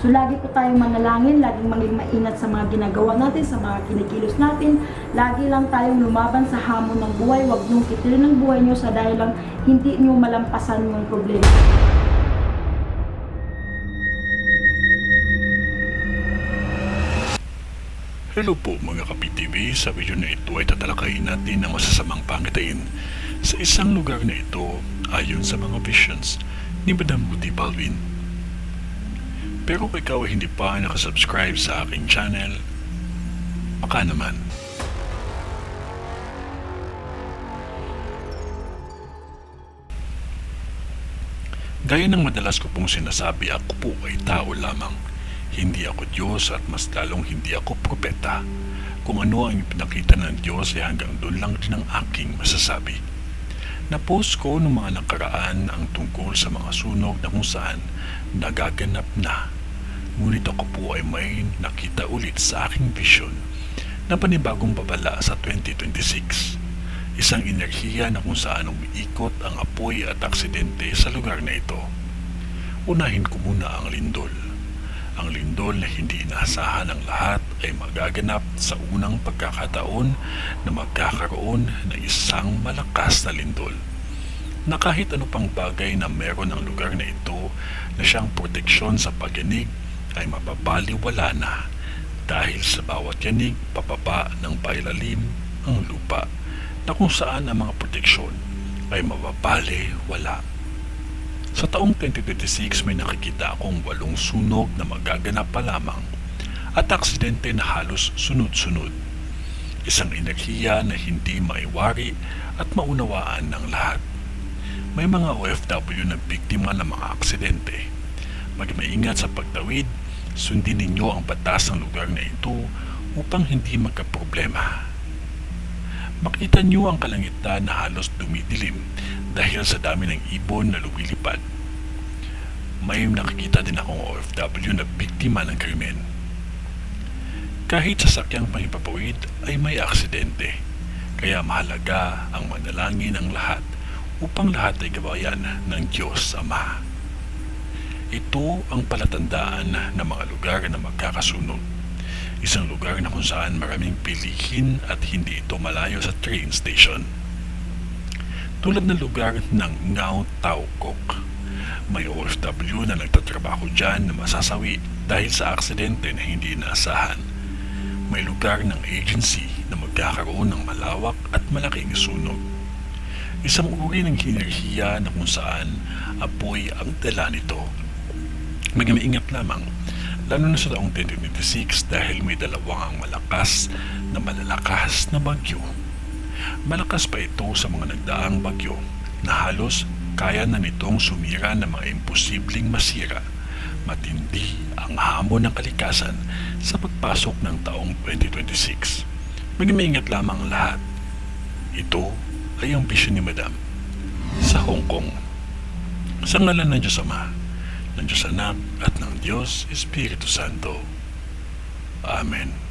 So lagi po tayong manalangin, laging maging maingat sa mga ginagawa natin, sa mga kinikilos natin. Lagi lang tayong lumaban sa hamon ng buhay. Huwag niyong kitilin ng buhay niyo sa dahil lang hindi niyo malampasan yung problema. Hello po mga ka-PTV, sa video na ito ay tatalakayin natin ang masasamang pangitain sa isang lugar na ito ayon sa mga visions ni Madam Rudy Balvin. Pero kung ikaw ay hindi pa nakasubscribe sa aking channel, baka naman. Gaya ng madalas ko pong sinasabi, ako po ay tao lamang. Hindi ako Diyos at mas lalong hindi ako propeta. Kung ano ang ipinakita ng Diyos ay hanggang doon lang din ang aking masasabi. Na-post ko noong mga nakaraan ang tungkol sa mga sunog na kung saan nagaganap na. Ngunit ako po ay may nakita ulit sa aking vision na panibagong babala sa 2026. Isang enerhiya na kung saan umiikot ang apoy at aksidente sa lugar na ito. Unahin ko muna ang lindol. Ang lindol na hindi inaasahan ng lahat ay magaganap sa unang pagkakataon na magkakaroon ng isang malakas na lindol. Na kahit ano pang bagay na meron ang lugar na ito na siyang proteksyon sa pagyanig ay mapapaliwala na dahil sa bawat yanig papaba ng pailalim ang lupa na kung saan ang mga proteksyon ay mapapaliwala. Sa taong 2026 may nakikita akong 8 sunog na magaganap pa lamang at aksidente na halos sunod-sunod. Isang enerhiya na hindi maiwari at maunawaan ng lahat. May mga OFW na biktima ng mga aksidente. Magmaingat sa pagtawid, sundin ninyo ang batas ng lugar na ito upang hindi magkaproblema. Makita niyo ang kalangitan na halos dumidilim dahil sa dami ng ibon na lumilipad. May nakikita din akong OFW na biktima ng krimen. Kahit sa sakyang pangipapawid ay may aksidente, kaya mahalaga ang manalangin ng lahat upang lahat ay gabayan ng Diyos Ama. Ito ang palatandaan ng mga lugar na magkakasunog. Isang lugar na kung saan maraming pilihin at hindi ito malayo sa train station. Tulad ng lugar ng Ngau Tau Kok, may OFW na nagtatrabaho dyan na masasawi dahil sa aksidente na hindi inaasahan. May lugar ng agency na magkakaroon ng malawak at malaking sunog. Isang uri ng enerhiya na kung saan apoy ang dala nito. Mag-maingat lamang, lalo na sa taong 2026 dahil may dalawang malakas na malalakas na bagyo. Malakas pa ito sa mga nagdaang bagyo na halos kaya na nitong sumira ng mga imposibleng masira. Matindi ang hamon ng kalikasan sa pagpasok ng taong 2026. Mag-maingat lamang lahat. Ito ay ang vision ni Madam sa Hong Kong. Sa ngalan ng Diyos Ama, ng Diyos Anak at ng Diyos Espiritu Santo. Amen.